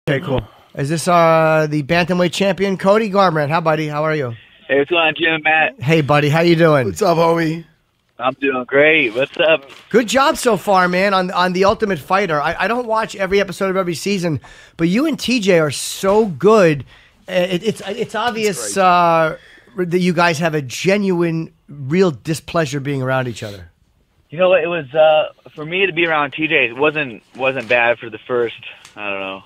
Okay, cool. Is this the Bantamweight champion, Cody Garbrandt? How, buddy? How are you? Hey, what's going on, Jim, Matt? Hey, buddy. How you doing? What's up, homie? I'm doing great. What's up? Good job so far, man, on The Ultimate Fighter. I don't watch every episode of every season, but you and TJ are so good. It's obvious that you guys have a genuine, real displeasure being around each other. You know what? It was for me to be around TJ. It wasn't bad for the first, I don't know,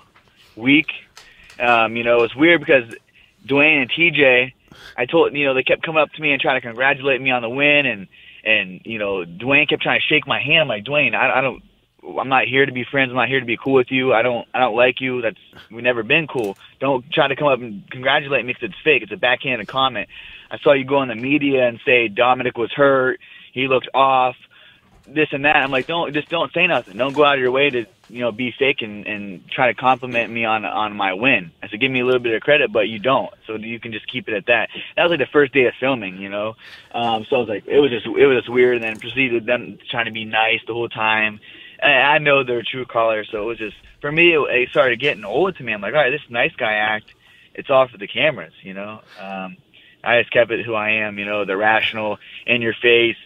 week. You know, it was weird because Dwayne and TJ, I told, you know, they kept coming up to me and trying to congratulate me on the win, and you know, Dwayne kept trying to shake my hand. I'm like, Dwayne, I'm not here to be friends. I'm not here to be cool with you. I don't like you. We've never been cool. Don't try to come up and congratulate me because it's fake. It's a backhanded comment. I saw you go in the media and say Dominick was hurt. He looked off. This and that. I'm like, don't say nothing. Don't go out of your way to, you know, be fake and try to compliment me on my win. I said, give me a little bit of credit, but you don't. So you can just keep it at that. That was like the first day of filming, you know. So I was like, it was just weird, and then proceeded them trying to be nice the whole time. And I know they're true callers, so it was just, for me, it started getting old to me. I'm like, all right, this nice guy act, it's all for the cameras, you know. I just kept it who I am, you know, the rational, in your face,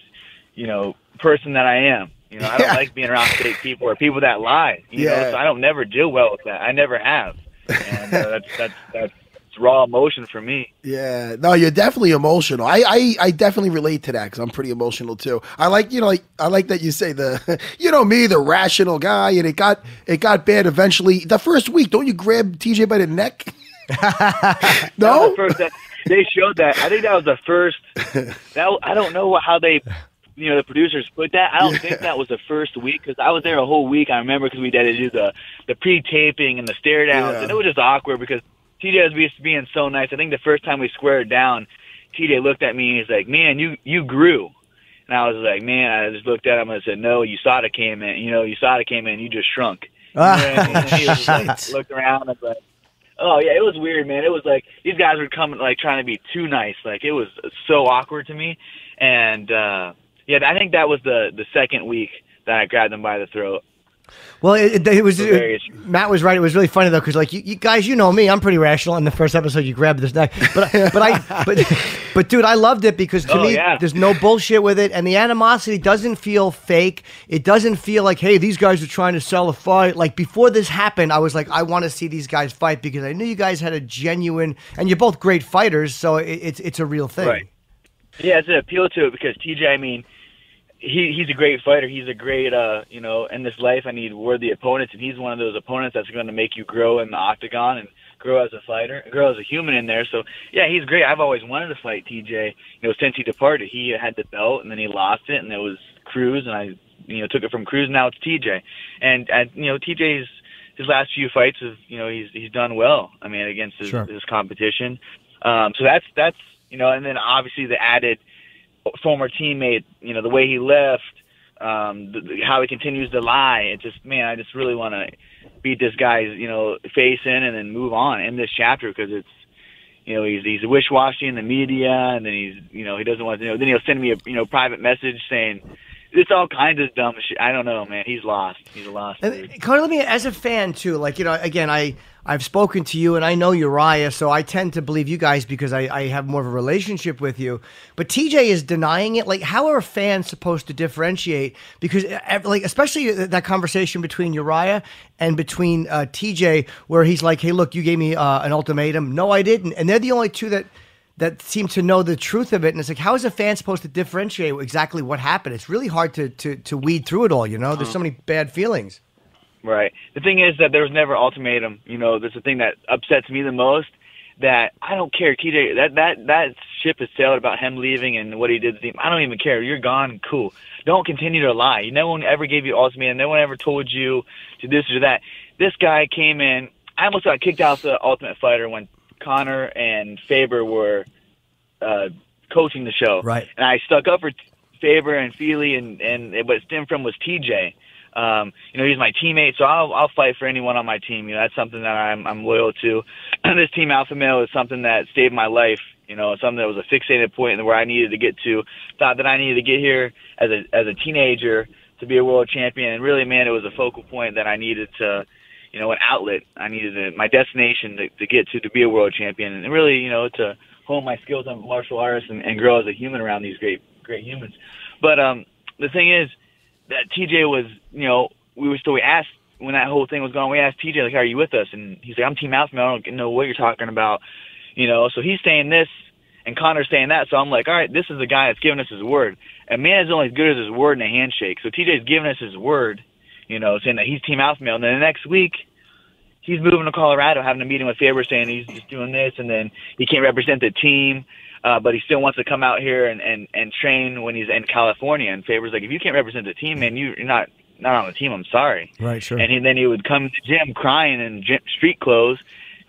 you know, person that I am. You know, I don't like being around fake people or people that lie. You know, so I don't never deal well with that. I never have. And that's raw emotion for me. Yeah, no, you're definitely emotional. I definitely relate to that because I'm pretty emotional too. I like, you know, I like that you say the, you know, me, the rational guy, and it got bad eventually. The first week, don't you grab TJ by the neck? No, they showed that. I think that was the first. I don't know how they. You know, the producers put that. I don't think that was the first week because I was there a whole week. I remember because we had to do the pre-taping and the stare downs, and it was just awkward because TJ was being so nice. I think the first time we squared down, TJ looked at me and he's like, "Man, you grew." And I was like, "Man," I just looked at him and said, "No, USADA came in. You know, USADA came in. You just shrunk." You know and he was like, looked around and was like, "Oh yeah, it was weird, man. It was like these guys were coming like trying to be too nice. Like it was so awkward to me." And yeah, I think that was the second week that I grabbed them by the throat. Well, Matt was right. It was really funny though, because like you guys, you know me, I'm pretty rational. In the first episode, you grabbed this neck, but dude, I loved it because to me, there's no bullshit with it, and the animosity doesn't feel fake. It doesn't feel like, hey, these guys are trying to sell a fight. Like before this happened, I was like, I want to see these guys fight because I knew you guys had a genuine, and you're both great fighters, so it's a real thing. Right. Yeah, it's an appeal to it because TJ, I mean. He's a great fighter. He's a great, you know, in this life I need worthy opponents, and he's one of those opponents that's going to make you grow in the octagon and grow as a fighter, grow as a human in there. So, yeah, he's great. I've always wanted to fight TJ, you know, since he departed. He had the belt, and then he lost it, and it was Cruz, and I, you know, took it from Cruz, and now it's TJ. And you know, TJ's, his last few fights, you know, he's done well, I mean, against his competition. So that's, you know, and then obviously the added former teammate, you know, the way he left, how he continues to lie. It just, man, I just really want to beat this guy's, you know, face in and then move on in this chapter because it's, you know, he's wish-washy in the media, and then he's, you know, he doesn't want to, you know, then he'll send me a, you know, private message saying, it's all kinds of dumb shit. I don't know, man. He's lost. He's a lost dude. Conor, let me, as a fan too, like, you know, again, I've spoken to you and I know Uriah, so I tend to believe you guys because I have more of a relationship with you. But TJ is denying it. Like, how are fans supposed to differentiate? Because, like, especially that conversation between Uriah and between TJ, where he's like, "Hey, look, you gave me an ultimatum." No, I didn't. And they're the only two that seem to know the truth of it. And it's like, how is a fan supposed to differentiate exactly what happened? It's really hard to weed through it all, you know? There's so many bad feelings. Right. The thing is that there was never ultimatum. You know, that's the thing that upsets me the most, that I don't care. TJ, that ship has sailed about him leaving and what he did to the team. I don't even care. You're gone. Cool. Don't continue to lie. No one ever gave you ultimatum. No one ever told you to this or that. This guy came in. I almost got kicked out of the Ultimate Fighter when Conor and Faber were coaching the show. Right. And I stuck up for Faber and Feely, and what it stemmed from was TJ. You know, he's my teammate, so I'll fight for anyone on my team. You know, that's something that I'm loyal to. And this Team Alpha Male is something that saved my life. You know, something that was a fixated point where I needed to get to. Thought that I needed to get here as a teenager to be a world champion. And really, man, it was a focal point that I needed to, an outlet. I needed my destination to get to be a world champion, and really, to hone my skills on martial arts and grow as a human around these great humans. But the thing is that TJ was, we asked when that whole thing was going on, we asked TJ, like, are you with us? And he's like, I'm Team Alpha, man. I don't know what you're talking about. So he's saying this and Conor's saying that. So I'm like, all right, this is the guy that's giving us his word. A man is only as good as his word in a handshake. So TJ's giving us his word, saying that he's Team Alpha Male. And then the next week, he's moving to Colorado, having a meeting with Faber, saying he's just doing this, and then he can't represent the team, but he still wants to come out here and train when he's in California. And Faber's like, if you can't represent the team, man, you're not on the team. I'm sorry. Right, sure. And then he would come to the gym crying in street clothes,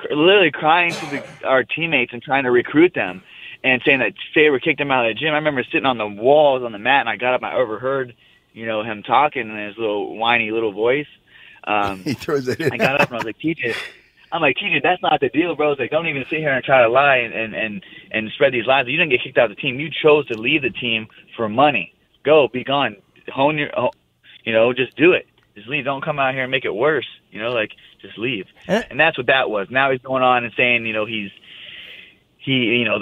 literally crying to our teammates and trying to recruit them, and saying that Faber kicked him out of the gym. I remember sitting on the walls on the mat, and I got up, and I overheard, him talking in his little whiny little voice. He throws it in. I got up and I was like, TJ, that's not the deal, bro. I was like, don't even sit here and try to lie and spread these lies. You didn't get kicked out of the team. You chose to leave the team for money. Go, be gone. Just do it. Just leave. Don't come out here and make it worse. Just leave. And that's what that was. Now he's going on and saying, the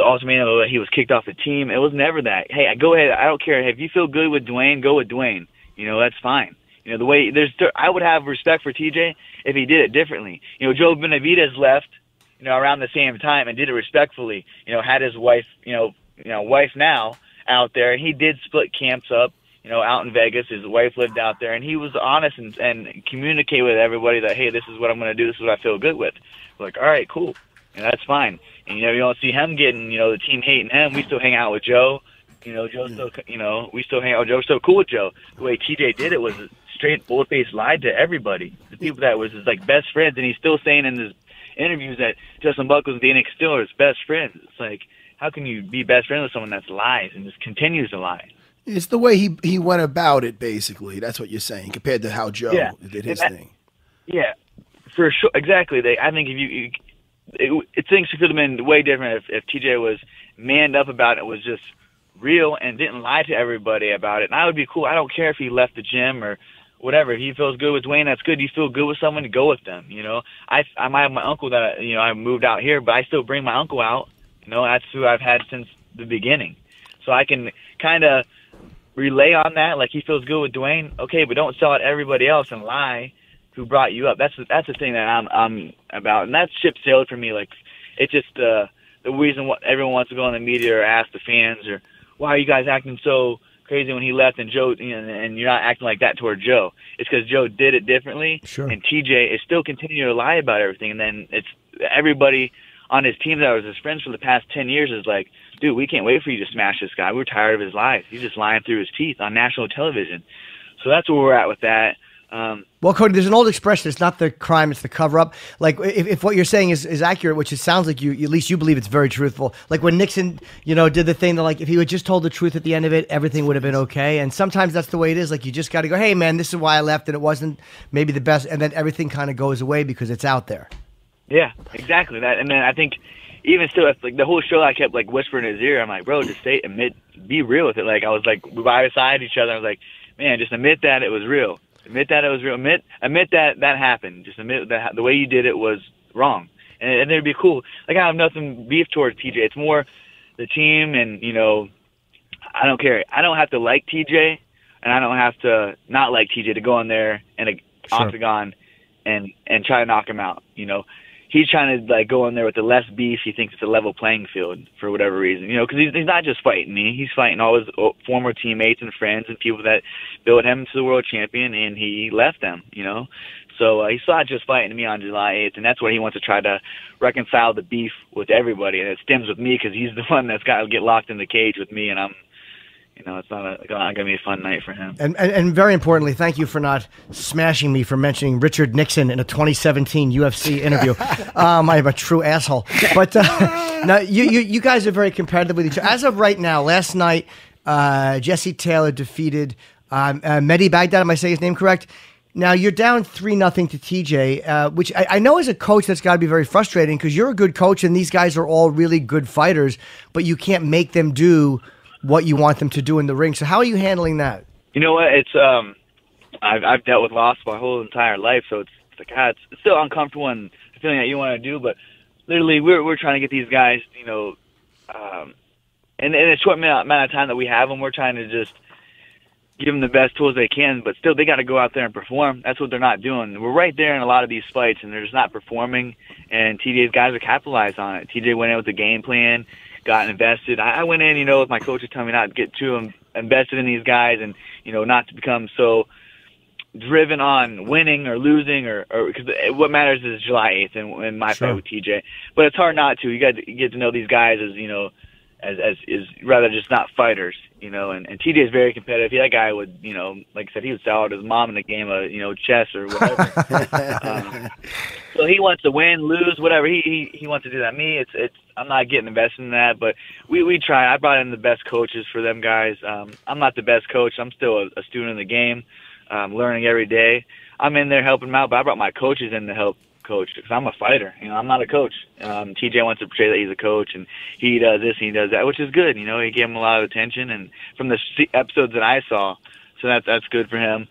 ultimatum, he was kicked off the team. It was never that. Hey, go ahead. I don't care. If you feel good with Dwayne, go with Dwayne. That's fine. The way I would have respect for TJ if he did it differently. Joe Benavidez left, around the same time and did it respectfully. Had his wife, wife now out there, and he did split camps up, out in Vegas. His wife lived out there, and he was honest and communicate with everybody that, hey, this is what I'm going to do. This is what I feel good with. We're like, all right, cool. That's fine. And, you don't see him getting, the team hating him. We still hang out with Joe. Joe's still, we still hang out with Joe. We're still cool with Joe. The way TJ did it was straight bold-faced lied to everybody. The people that was his, best friends, and he's still saying in his interviews that Justin Buckles and Dominick still are his best friends. It's like, how can you be best friends with someone that lies and just continues to lie? It's the way he went about it, basically. That's what you're saying, compared to how Joe did his thing. Yeah, for sure. Exactly. I think things could have been way different if TJ was manned up about it, was just real and didn't lie to everybody about it. And I would be cool. I don't care if he left the gym or whatever. If he feels good with Dwayne, that's good. You feel good with someone, to go with them. I might have my uncle that I moved out here, but I still bring my uncle out. That's who I've had since the beginning. So I can kind of relay on that. Like, he feels good with Dwayne, okay, but don't sell out everybody else and lie who brought you up. That's the thing that I'm about, and that's ship sailed for me. Like, it's just the reason what everyone wants to go on the media or ask the fans, or why are you guys acting so crazy when he left, and Joe, and you're not acting like that toward Joe. It's because Joe did it differently, sure. And TJ is still continuing to lie about everything. And then it's everybody on his team that was his friends for the past 10 years is like, dude, we can't wait for you to smash this guy. We're tired of his lies. He's just lying through his teeth on national television. So that's where we're at with that. Well, Cody, there's an old expression. It's not the crime, it's the cover-up. Like, if what you're saying is accurate, which it sounds like at least you believe it's very truthful. Like when Nixon, did the thing that, like, if he had just told the truth at the end of it, everything would have been okay. And sometimes that's the way it is. Like, you just got to go, hey, man, this is why I left, and it wasn't maybe the best. And then everything kind of goes away because it's out there. Yeah, exactly. That. And then I think even still, like, the whole show, I kept, like, whispering in his ear. I'm like, bro, just be real with it. Like, I was, like, we were beside each other. I was like, man, just admit that it was real. Admit that it was real. Admit that happen. Just admit that the way you did it was wrong. And it'd be cool. Like, I have nothing beef towards TJ. It's more the team, and, I don't care. I don't have to like TJ, and I don't have to not like TJ to go in there in a octagon and try to knock him out. He's trying to, like, go in there with the less beef. He thinks it's a level playing field for whatever reason. Because he's not just fighting me. He's fighting all his former teammates and friends and people that built him to the world champion, and he left them, So he's not just fighting me on July 8th, and that's where he wants to try to reconcile the beef with everybody. And it stems with me because he's the one that's got to get locked in the cage with me, and I'm, it's not going to be a fun night for him. And very importantly, thank you for not smashing me for mentioning Richard Nixon in a 2017 UFC interview. I'm a true asshole. But now you guys are very competitive with each other. As of right now, last night, Jesse Taylor defeated Mehdi Baghdad. Am I saying his name correct? Now, you're down 3-0 to TJ, which I know as a coach that's got to be very frustrating because you're a good coach and these guys are all really good fighters, but you can't make them do what you want them to do in the ring. So how are you handling that? You know what? It's I've dealt with loss my whole entire life, so It's like, it's still uncomfortable and a feeling that you want to do, but literally we're trying to get these guys, in a short amount of time that we have them, we're trying to just give them the best tools they can, but still they got to go out there and perform. That's what they're not doing. We're right there in a lot of these fights, and they're just not performing, and TJ's guys are capitalized on it. TJ went in with a game plan, got invested. I went in, with my coaches telling me not to get too invested in these guys and, not to become so driven on winning or losing or because what matters is July 8th and my fight with TJ. But it's hard not to. You got to get to know these guys as, as rather just not fighters, and TJ is very competitive. That guy would, like I said, he would sell out his mom in a game of, chess or whatever. So he wants to win, lose, whatever. He wants to do that. Me, I'm not getting invested in that, but we try. I brought in the best coaches for them guys. I'm not the best coach. I'm still a student of the game, learning every day. I'm in there helping them out, but I brought my coaches in to help coach because I'm a fighter. I'm not a coach. TJ wants to portray that he's a coach, and he does this and he does that, which is good. He gave him a lot of attention, and from the episodes that I saw, so that's good for him.